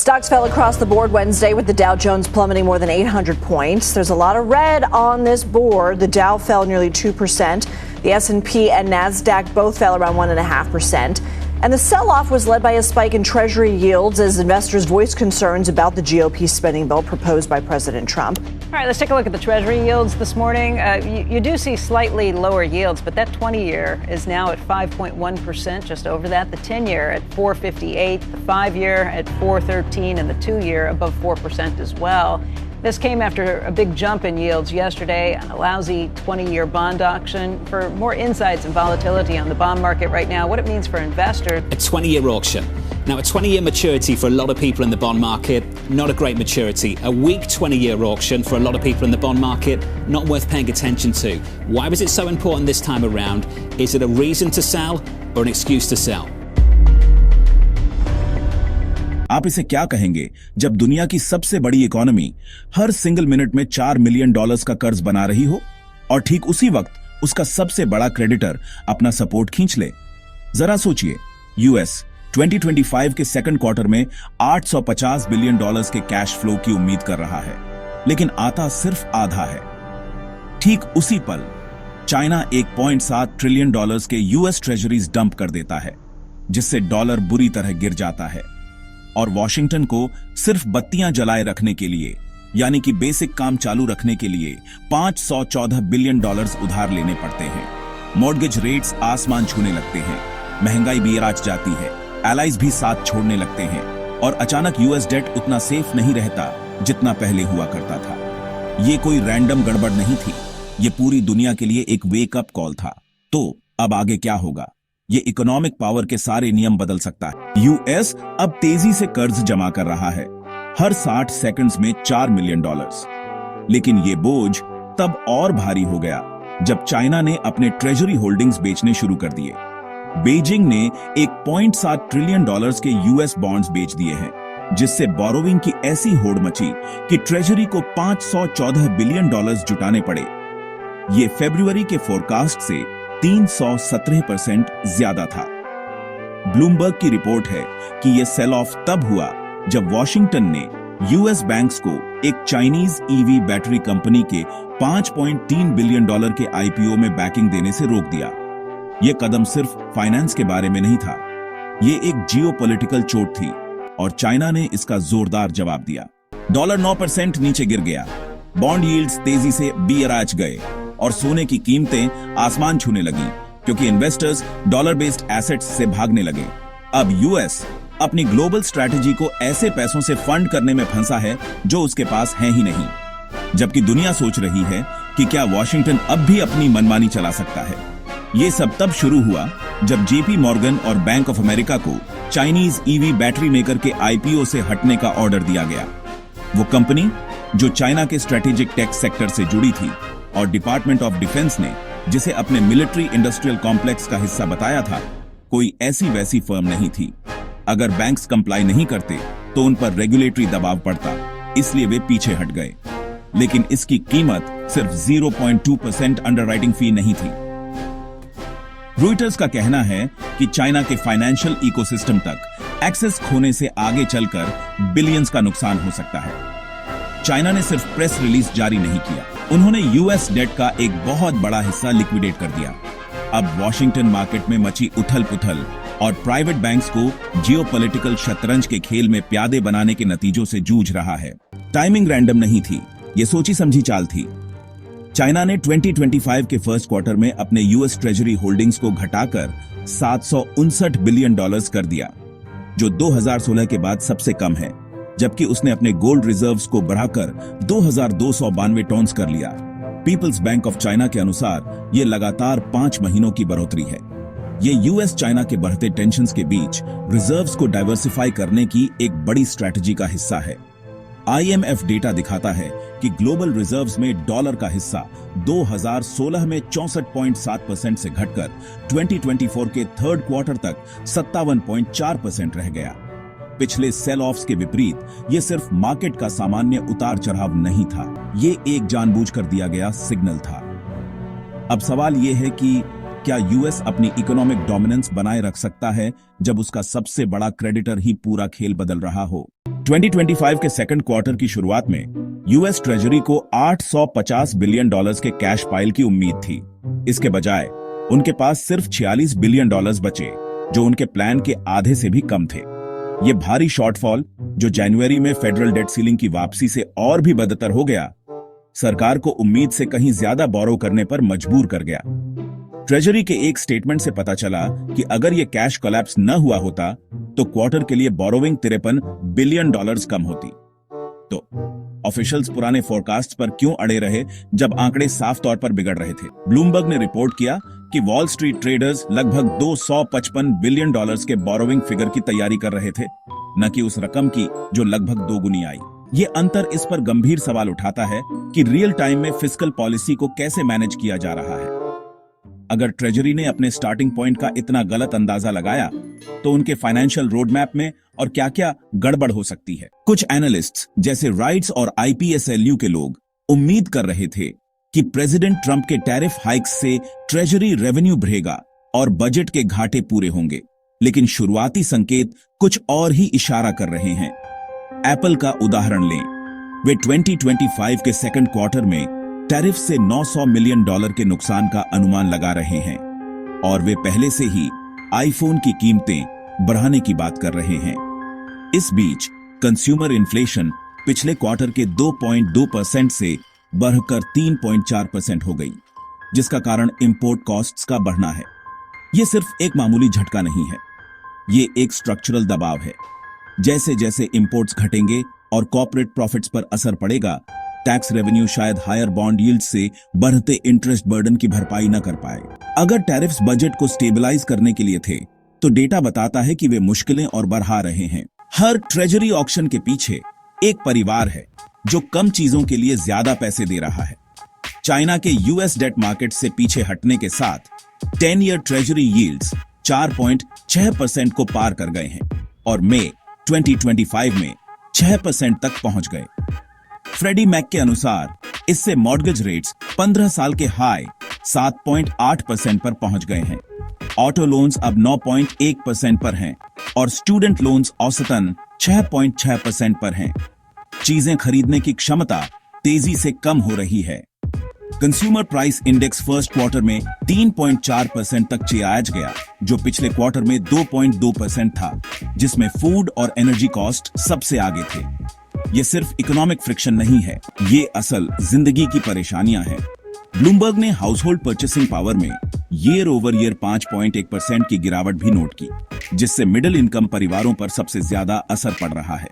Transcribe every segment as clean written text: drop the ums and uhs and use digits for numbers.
Stocks fell across the board Wednesday with the Dow Jones plummeting more than 800 points. There's a lot of red on this board. The Dow fell nearly 2%. The S&P and NASDAQ both fell around 1.5%. And the sell-off was led by a spike in Treasury yields as investors voiced concerns about the GOP spending bill proposed by President Trump. All right, let's take a look at the Treasury yields this morning. You do see slightly lower yields, but that 20-year is now at 5.1%, just over that. The 10-year at 4.58, the 5-year at 4.13, and the 2-year above 4% as well. This came after a big jump in yields yesterday on a lousy 20-year bond auction. For more insights and volatility on the bond market right now, what it means for investors. A 20-year auction. Now, a 20-year maturity for a lot of people in the bond market, not a great maturity. A weak 20-year auction for a lot of people in the bond market, not worth paying attention to. Why was it so important this time around? Is it a reason to sell or an excuse to sell? आप इसे क्या कहेंगे जब दुनिया की सबसे बड़ी economy हर single minute में $4 मिलियन का कर्ज बना रही हो और ठीक उसी वक्त उसका सबसे बड़ा क्रेडिटर अपना सपोर्ट खींच ले? जरा सोचिए, यूएस 2025 के सेकंड क्वार्टर में $850 बिलियन के कैश फ्लो की उम्मीद कर रहा है, लेकिन आता सिर्फ आधा है। ठीक उसी पल चाइना $1.7 ट्रिलियन के यूएस ट्रेजरीज डंप कर देता है, जिससे डॉलर बुरी तरह गिर जाता है और वॉशिंगटन को सिर्फ बत्तियां जलाए रखने के लिए, यानी कि बेसिक काम चालू रखने के लिए $514 बिलियन उधार लेने पड़ते हैं। मॉर्गेज रेट्स आसमान छूने लगते हैं, महंगाई भी राज जाती है, एलाइज भी साथ छोड़ने लगते हैं और अचानक यूएस डेट उतना सेफ नहीं रहता जितना पहले हुआ करता था। ये कोई रैंडम गड़बड़ नहीं थी, ये पूरी दुनिया के लिए एक वेकअप कॉल था। तो अब आगे क्या होगा? ये इकोनॉमिक पावर के सारे नियम बदल सकता है। यूएस अब तेजी से कर्ज जमा कर रहा है, हर 60 सेकंड्स में $4 मिलियन। लेकिन ये बोझ तब और भारी हो गया जब चाइना ने अपने ट्रेजरी होल्डिंग्स बेचने शुरू कर दिए। बीजिंग ने $1.7 ट्रिलियन के यूएस बॉन्ड्स बेच दिए हैं, जिससे बोरोविंग की ऐसी होड़ मची कि ट्रेजरी को $514 बिलियन जुटाने पड़े। ये फरवरी के फोरकास्ट से 317% ज्यादा था। ब्लूमबर्ग की रिपोर्ट है कि यह सेल ऑफ तब हुआ जब वॉशिंगटन ने यूएस बैंक्स को एक चाइनीज ईवी बैटरी कंपनी के $5.3 बिलियन के आईपीओ में बैकिंग देने से रोक दिया। यह कदम सिर्फ फाइनेंस के बारे में नहीं था, यह एक जियोपॉलिटिकल चोट थी और चाइना ने इसका जोरदार जवाब दिया। डॉलर 9% नीचे गिर गया, बॉन्ड यील्ड्स तेजी से बियराज गए और सोने की कीमतें आसमान छूने लगी क्योंकि इन्वेस्टर्स डॉलर बेस्ड एसेट्स से भागने लगे। अब यूएस अपनी ग्लोबल स्ट्रैटेजी को ऐसे पैसों से फंड करने में फंसा है जो उसके पास है ही नहीं, जबकि दुनिया सोच रही है कि क्या वॉशिंगटन अब भी अपनी मनमानी चला सकता है। ये सब तब शुरू हुआ जब जेपी मॉर्गन और बैंक ऑफ अमेरिका को चाइनीज ईवी बैटरी मेकर के आईपीओ से हटने का ऑर्डर दिया गया। वो कंपनी जो चाइना के स्ट्रेटेजिक टेक सेक्टर से जुड़ी थी और डिपार्टमेंट ऑफ डिफेंस ने जिसे अपने मिलिट्री इंडस्ट्रियल कॉम्प्लेक्स का हिस्सा बताया था, कोई ऐसी वैसी फर्म नहीं थी। अगर बैंक्स कंप्लाई नहीं करते तो उन पर रेगुलेटरी दबाव पड़ता, इसलिए वे पीछे हट गए। लेकिन इसकी कीमत सिर्फ 0.2% अंडरराइटिंग फी नहीं थी। रॉयटर्स का कहना है कि चाइना के फाइनेंशियल इकोसिस्टम तक एक्सेस खोने से आगे चलकर बिलियंस का नुकसान हो सकता है। चाइना ने सिर्फ प्रेस रिलीज जारी नहीं किया, उन्होंने यूएस डेट का एक बहुत बड़ा हिस्सा लिक्विडेट कर दिया। अब वॉशिंगटन मार्केट में मची उथल पुथल और प्राइवेट बैंक्स को जियोपॉलिटिकल शतरंज के खेल में प्यादे बनाने के नतीजों से जूझ रहा है। टाइमिंग रैंडम नहीं थी, ये सोची समझी चाल थी। चाइना ने 2025 के फर्स्ट क्वार्टर में अपने यूएस ट्रेजरी होल्डिंग्स को घटाकर $759 बिलियन कर दिया, जो 2016 के बाद सबसे कम है, जबकि उसने अपने गोल्ड रिजर्व्स को बढ़ाकर 2292 टन्स कर लिया। पीपल्स बैंक ऑफ चाइना के अनुसार यह लगातार 5 महीनों की बढ़ोतरी है। ये यूएस चाइना के बढ़ते टेंशन्स के बीच रिजर्व्स को डाइवर्सिफाई करने की एक बड़ी स्ट्रैटेजी का हिस्सा है। आईएमएफ डेटा दिखाता है कि ग्लोबल रिजर्व्स में डॉलर का हिस्सा 2016 में 64.7% से घटकर 2024 के थर्ड क्वार्टर तक 57.4% रह गया। पिछले सेल ऑफ्स के विपरीत ये सिर्फ मार्केट का सामान्य उतार चढ़ाव नहीं था, ये एक जानबूझकर दिया गया सिग्नल था। अब सवाल ये है कि क्या यूएस अपनी इकोनॉमिक डोमिनेंस बनाए रख सकता है जब उसका सबसे बड़ा क्रेडिटर ही पूरा खेल बदल रहा हो? 2025 के सेकंड क्वार्टर की शुरुआत में यूएस ट्रेजरी को $850 बिलियन के कैश पाइल की उम्मीद थी। इसके बजाय उनके पास सिर्फ $46 बिलियन बचे, जो उनके प्लान के आधे से भी कम थे। ये भारी शॉर्टफॉल, जो जनवरी में फेडरल डेट सीलिंग की वापसी से और भी बदतर हो गया, सरकार को उम्मीद से कहीं ज्यादा बोरो करने पर मजबूर कर गया। ट्रेजरी के एक स्टेटमेंट से पता चला कि अगर ये कैश कोलैप्स न हुआ होता तो क्वार्टर के लिए बोरोविंग $53 बिलियन कम होती। तो ऑफिशियल्स पुराने फोरकास्ट पर क्यों अड़े रहे जब आंकड़े साफ तौर पर बिगड़ रहे थे? ब्लूमबर्ग ने रिपोर्ट किया कि वॉल स्ट्रीट ट्रेडर्स लगभग $255 बिलियन के बोरोविंग फिगर की तैयारी कर रहे थे, न कि उस रकम की जो लगभग दोगुनी आई। ये अंतर इस पर गंभीर सवाल उठाता है कि रियल टाइम में फिस्कल पॉलिसी को कैसे मैनेज किया जा रहा है। अगर ट्रेजरी ने अपने स्टार्टिंग पॉइंट का इतना गलत अंदाजा लगाया तो उनके फाइनेंशियल रोड मैप में और क्या-क्या गड़बड़ हो सकती है। कुछ एनालिस्ट्स जैसे राइट्स और IPSLU के लोग उम्मीद कर रहे थे कि प्रेसिडेंट ट्रंप के टैरिफ हाइक्स से ट्रेजरी रेवेन्यू बढ़ेगा और बजट के घाटे पूरे होंगे, लेकिन शुरुआती संकेत कुछ और ही इशारा कर रहे हैं। एप्पल का उदाहरण लें। वे 2025 के सेकंड क्वार्टर में टैरिफ से $900 मिलियन के नुकसान का अनुमान लगा रहे हैं और वे पहले से ही आईफोन की कीमतें बढ़ाने की बात कर रहे हैं। इस बीच कंज्यूमर इन्फ्लेशन पिछले क्वार्टर के 2.2% से बढ़कर 3.4% हो गई, जिसका कारण इंपोर्ट कॉस्ट्स का बढ़ना है। यह सिर्फ एक मामूली झटका नहीं है, ये एक स्ट्रक्चरल दबाव है। जैसे जैसे इंपोर्ट्स घटेंगे और कॉर्पोरेट प्रॉफिट्स पर असर पड़ेगा, टैक्स रेवेन्यू शायद हायर बॉन्ड यील्ड से बढ़ते इंटरेस्ट बर्डन की भरपाई न कर पाए। अगर टैरिफ्स बजट को स्टेबलाइज करने के लिए थे, तो डेटा बताता है कि वे मुश्किलें और बढ़ा रहे हैं। हर ट्रेजरी ऑक्शन के पीछे एक परिवार है जो कम चीजों के लिए ज्यादा पैसे दे रहा है। चाइना के यूएस डेट मार्केट से पीछे हटने के साथ 10 ईयर ट्रेजरी यील्ड्स 4.6% को पार कर गए हैं और मई 2025 में 6% तक पहुंच गए। फ्रेडी मैक के अनुसार इससे मॉर्गेज रेट्स 15 साल के हाई 7.8% पर पहुंच गए हैं। ऑटो लोन्स अब 9.1% पर हैं और स्टूडेंट लोन्स औसतन 6.6% पर हैं। चीजें खरीदने की क्षमता तेजी से कम हो रही है। Consumer price index first quarter में 3.4% तक चियाज गया, जो पिछले क्वार्टर में 2.2% था, जिसमें फूड और एनर्जी कॉस्ट सबसे आगे थे। ये सिर्फ इकोनॉमिक फ्रिक्शन नहीं है, ये असल जिंदगी की परेशानियां हैं। ब्लूमबर्ग ने हाउसहोल्ड परचेसिंग पावर में ईयर ओवर ईयर 5.1% की गिरावट भी नोट की, जिससे मिडिल इनकम परिवारों पर सबसे ज्यादा असर पड़ रहा है।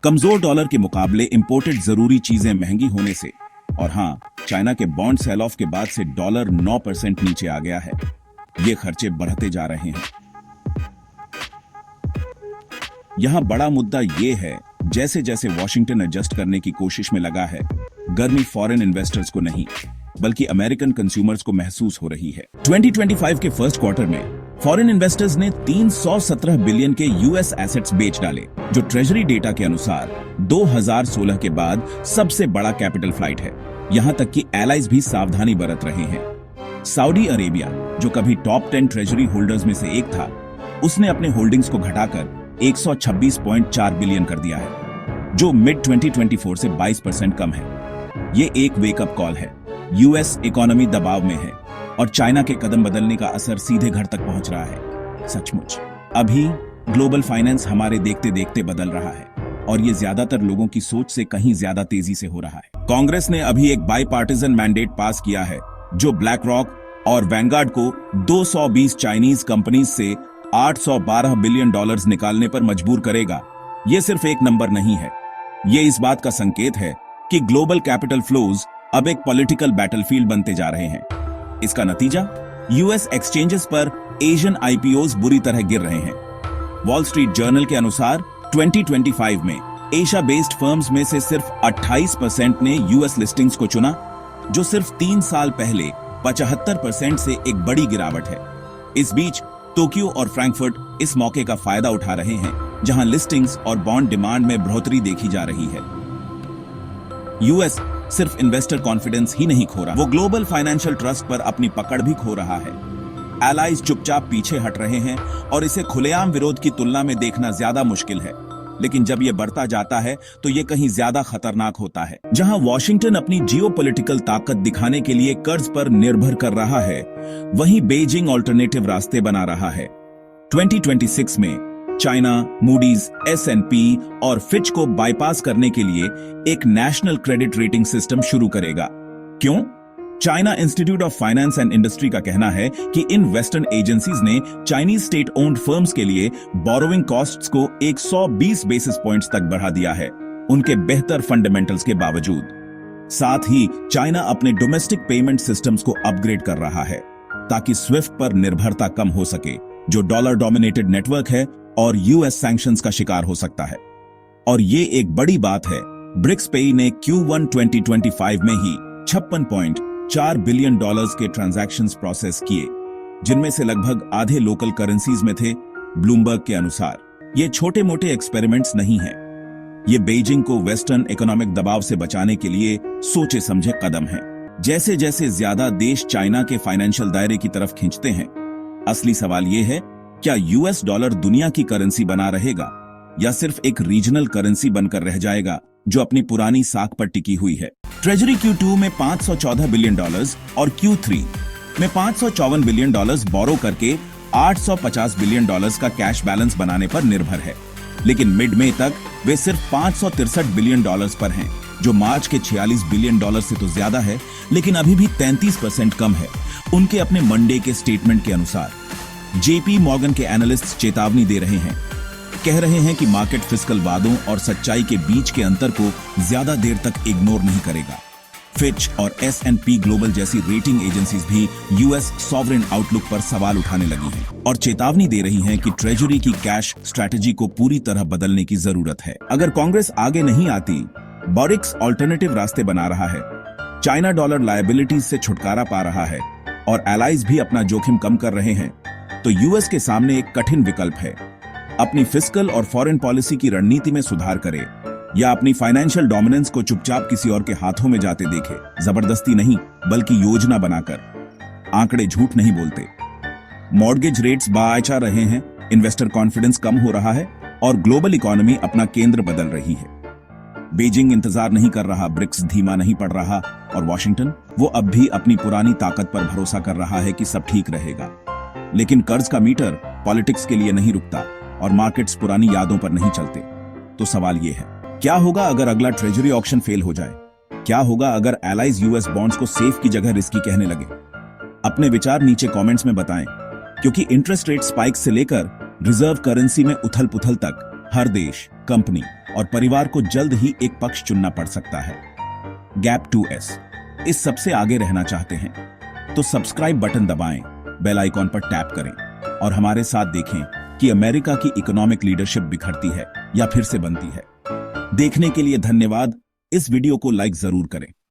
कमजोर डॉलर के मुकाबले इंपोर्टेड जरूरी चीजें महंगी होने से, और हाँ, चाइना के बॉन्ड सेल ऑफ के बाद से डॉलर 9% नीचे आ गया है। ये खर्चे बढ़ते जा रहे हैं। यहां बड़ा मुद्दा ये है, जैसे जैसे वॉशिंगटन एडजस्ट करने की कोशिश में लगा है, गर्मी फॉरेन इन्वेस्टर्स को नहीं बल्कि अमेरिकन कंज्यूमर्स को महसूस हो रही है। 2025 के फर्स्ट क्वार्टर में फॉरेन इन्वेस्टर्स ने 317 बिलियन के यूएस एसेट्स बेच डाले, जो ट्रेजरी डेटा के अनुसार 2016 के बाद सबसे बड़ा कैपिटल फ्लाइट है। यहां तक कि एलाइज भी सावधानी बरत रहे हैं। सऊदी अरेबिया, जो कभी टॉप 10 ट्रेजरी होल्डर्स में से एक था, उसने अपने होल्डिंग्स को घटाकर 126.4 बिलियन कर दिया है, जो मिड 2024 से 22% कम है। ये एक वेकअप कॉल है। यूएस इकोनॉमी दबाव में है और चाइना के कदम बदलने का असर सीधे घर तक पहुंच रहा है। सचमुच अभी ग्लोबल फाइनेंस हमारे देखते देखते बदल रहा है और ये ज्यादातर लोगों की सोच से कहीं ज्यादा तेजी से हो रहा है। कांग्रेस ने अभी एक बाईपार्टिजन मैंडेट पास किया है, जो ब्लैक रॉक और वैनगार्ड को 220 चाइनीज कंपनीज से $812 बिलियन निकालने पर मजबूर करेगा। ये सिर्फ एक नंबर नहीं है, ये इस बात का संकेत है कि ग्लोबल कैपिटल फ्लोज अब एक पॉलिटिकल बैटलफील्ड बनते जा रहे हैं। इसका नतीजा, यूएस एक्सचेंजेस पर एशियन आईपीओज बुरी तरह गिर रहे हैं। वॉल स्ट्रीट जर्नल के अनुसार 2025 में एशिया बेस्ड फर्म्स में से सिर्फ 28% ने यूएस लिस्टिंग्स को चुना, जो सिर्फ 3 साल पहले 75% से एक बड़ी गिरावट है। इस बीच टोक्यो और फ्रैंकफर्ट इस मौके का फायदा उठा रहे हैं, जहां लिस्टिंग्स और बॉन्ड डिमांड में बढ़ोतरी देखी जा रही है। यूएस सिर्फ इन्वेस्टर कॉन्फिडेंस ही नहीं खो रहा, वो ग्लोबल फाइनेंशियल ट्रस्ट पर अपनी पकड़ भी खो रहा है। एलाइज चुपचाप पीछे हट रहे हैं और इसे खुलेआम विरोध की तुलना में देखना ज्यादा मुश्किल है। लेकिन जब ये बढ़ता जाता है तो ये कहीं ज्यादा खतरनाक होता है। जहां वॉशिंगटन अपनी जियोपॉलिटिकल ताकत दिखाने के लिए कर्ज पर निर्भर कर रहा है, वहीं बेजिंग ऑल्टरनेटिव रास्ते बना रहा है। 2026 में चाइना मूडीज, S&P और फिच को बाईपास करने के लिए एक नेशनल क्रेडिट रेटिंग सिस्टम शुरू करेगा। क्यों? China institute of finance and industry का कहना है कि इन वेस्टर्न एजेंसीज ने चाइनीज स्टेट ओन्ड फर्म्स के लिए बोरोइंग कॉस्ट्स को 120 बेसिस पॉइंट्स तक बढ़ा दिया है, उनके बेहतर फंडामेंटल्स के बावजूद। साथ ही चाइना अपने डोमेस्टिक पेमेंट सिस्टम्स को अपग्रेड कर रहा है ताकि स्विफ्ट पर निर्भरता कम हो सके, जो डॉलर डोमिनेटेड नेटवर्क है और यूएस सैंक्शंस का शिकार हो सकता है। और ये एक बड़ी बात है, ब्रिक्स पेई ने Q1 2025 में ही 56.4 बिलियन डॉलर्स के ट्रांजैक्शंस प्रोसेस किए, जिनमें से लगभग आधे लोकल करेंसीज में थे, ब्लूमबर्ग के अनुसार। ये छोटे मोटे एक्सपेरिमेंट्स नहीं हैं, ये बेइजिंग को वेस्टर्न इकोनॉमिक दबाव से बचाने के लिए सोचे समझे कदम हैं। जैसे जैसे ज्यादा देश चाइना के फाइनेंशियल दायरे की तरफ खींचते हैं, असली सवाल ये है, क्या यूएस डॉलर दुनिया की करेंसी बना रहेगा या सिर्फ एक रीजनल करेंसी बनकर रह जाएगा जो अपनी पुरानी साख पर टिकी हुई है। ट्रेजरी Q2 में 514 बिलियन डॉलर्स और Q3 में 554 बिलियन डॉलर्स बोरो करके 850 बिलियन डॉलर्स का कैश बैलेंस बनाने पर निर्भर है, लेकिन मिड मई तक वे सिर्फ 563 बिलियन डॉलर्स पर हैं, जो मार्च के 46 बिलियन डॉलर से तो ज्यादा है, लेकिन अभी भी 33% कम है। उनके अपने मंडे के स्टेटमेंट के अनुसार JP मॉर्गन के एनालिस्ट्स चेतावनी दे रहे हैं, कह रहे हैं कि मार्केट फिस्कल वादों और सच्चाई के बीच के अंतर को ज्यादा देर तक इग्नोर नहीं करेगा। फिच और S&P ग्लोबल जैसी रेटिंग एजेंसीज भी यूएस सॉवरेन आउटलुक पर सवाल उठाने लगी हैं और चेतावनी दे रही हैं कि ट्रेजरी की कैश स्ट्रैटेजी को पूरी तरह बदलने की जरूरत है। अगर कांग्रेस आगे नहीं आती, बोरिक्स ऑल्टरनेटिव रास्ते बना रहा है, चाइना डॉलर लायबिलिटीज से छुटकारा पा रहा है और एलाइज भी अपना जोखिम कम कर रहे हैं, तो यूएस के सामने एक कठिन विकल्प है। अपनी फिस्कल और फॉरेन पॉलिसी की रणनीति में सुधार करे या अपनी फाइनेंशियल डोमिनेंस को चुपचाप किसी और के हाथों में जाते देखे, जबरदस्ती नहीं बल्कि योजना बनाकर। आंकड़े झूठ नहीं बोलते। मॉर्गेज रेट्स बाआचा रहे हैं, इन्वेस्टर कॉन्फिडेंस कम हो रहा है और ग्लोबल इकोनॉमी अपना केंद्र बदल रही है। बीजिंग इंतजार नहीं कर रहा, ब्रिक्स धीमा नहीं पड़ रहा और वॉशिंगटन वो अब भी अपनी पुरानी ताकत पर भरोसा कर रहा है कि सब ठीक रहेगा। लेकिन कर्ज का मीटर पॉलिटिक्स के लिए नहीं रुकता और मार्केट्स पुरानी यादों पर नहीं चलते। तो सवाल ये है, क्या होगा अगर अगला ट्रेजरी ऑक्शन फेल हो जाए? क्या होगा अगर एलाइज यूएस बॉन्ड्स को सेफ की जगह रिस्की कहने लगे? अपने विचार नीचे कमेंट्स में बताएं, क्योंकि इंटरेस्ट रेट स्पाइक से लेकर रिजर्व करेंसी में उथल पुथल तक हर देश, कंपनी और परिवार को जल्द ही एक पक्ष चुनना पड़ सकता है। गैप 2S इस सबसे आगे रहना चाहते हैं तो सब्सक्राइब बटन दबाएं, बेल आइकॉन पर टैप करें और हमारे साथ देखें कि अमेरिका की इकोनॉमिक लीडरशिप बिखरती है या फिर से बनती है। देखने के लिए धन्यवाद। इस वीडियो को लाइक जरूर करें।